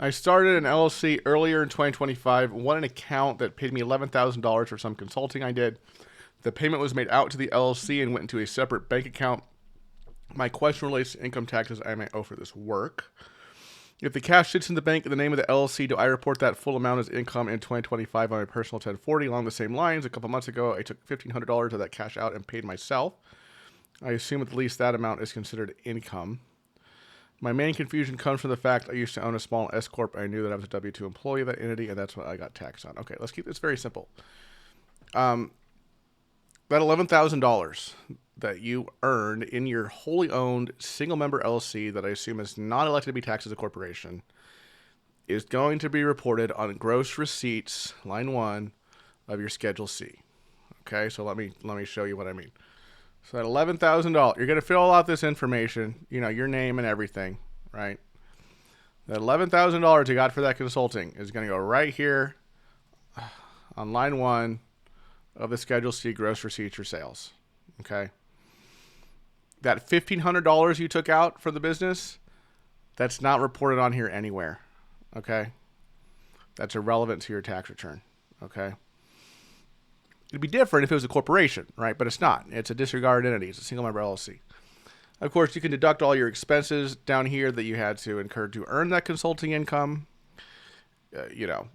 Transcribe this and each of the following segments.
I started an LLC earlier in 2025, won an account that paid me $11,000 for some consulting I did. The payment was made out to the LLC and went into a separate bank account. My question relates to income taxes I may owe for this work. If the cash sits in the bank in the name of the LLC, do I report that full amount as income in 2025 on my personal 1040? Along the same lines, a couple months ago, I took $1,500 of that cash out and paid myself. I assume at least that amount is considered income. My main confusion comes from the fact I used to own a small S corp. I knew that I was a W-2 employee of that entity, and that's what I got taxed on. Okay, let's keep this very simple. That $11,000 that you earned in your wholly owned single member LLC that I assume is not elected to be taxed as a corporation is going to be reported on gross receipts, line 1 of your Schedule C. Okay, so let me show you what I mean. So that $11,000, you're going to fill out this information, your name and everything, right? That $11,000 you got for that consulting is going to go right here on line 1 of the Schedule C gross receipts or sales. Okay. That $1,500 you took out for the business, that's not reported on here anywhere. Okay. That's irrelevant to your tax return. Okay. It'd be different if it was a corporation, right? But it's not. It's a disregarded entity. It's a single member LLC. Of course, you can deduct all your expenses down here that you had to incur to earn that consulting income.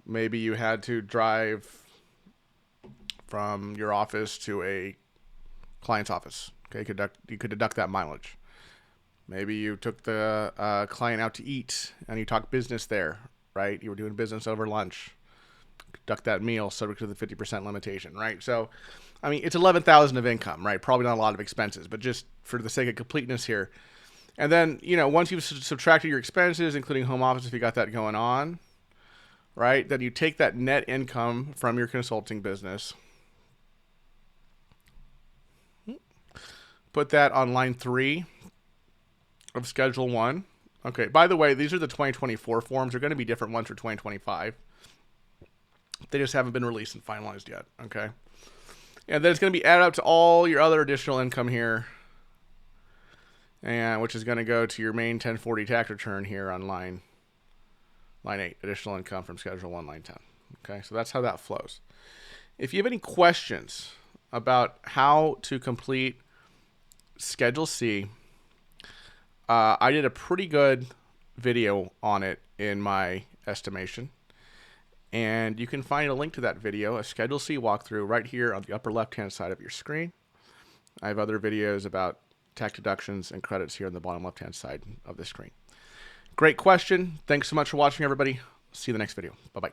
Maybe you had to drive from your office to a client's office. Okay, you could deduct that mileage. Maybe you took the client out to eat and you talked business there, right? You were doing business over lunch. Deduct that meal subject to the 50% limitation, right? So, I mean, it's $11,000 of income, right? Probably not a lot of expenses, but just for the sake of completeness here. And then, once you've subtracted your expenses, including home office, if you got that going on, right? Then you take that net income from your consulting business, put that on line 3 of Schedule 1. Okay, by the way, these are the 2024 forms. They're going to be different ones for 2025. They just haven't been released and finalized yet, okay? And then it's going to be added up to all your other additional income here, and which is going to go to your main 1040 tax return here on line 8, additional income from Schedule 1, line 10. Okay, so that's how that flows. If you have any questions about how to complete Schedule C, I did a pretty good video on it in my estimation. And you can find a link to that video, a Schedule C walkthrough, right here on the upper left-hand side of your screen. I have other videos about tax deductions and credits here on the bottom left-hand side of the screen. Great question. Thanks so much for watching, everybody. See you in the next video. Bye-bye.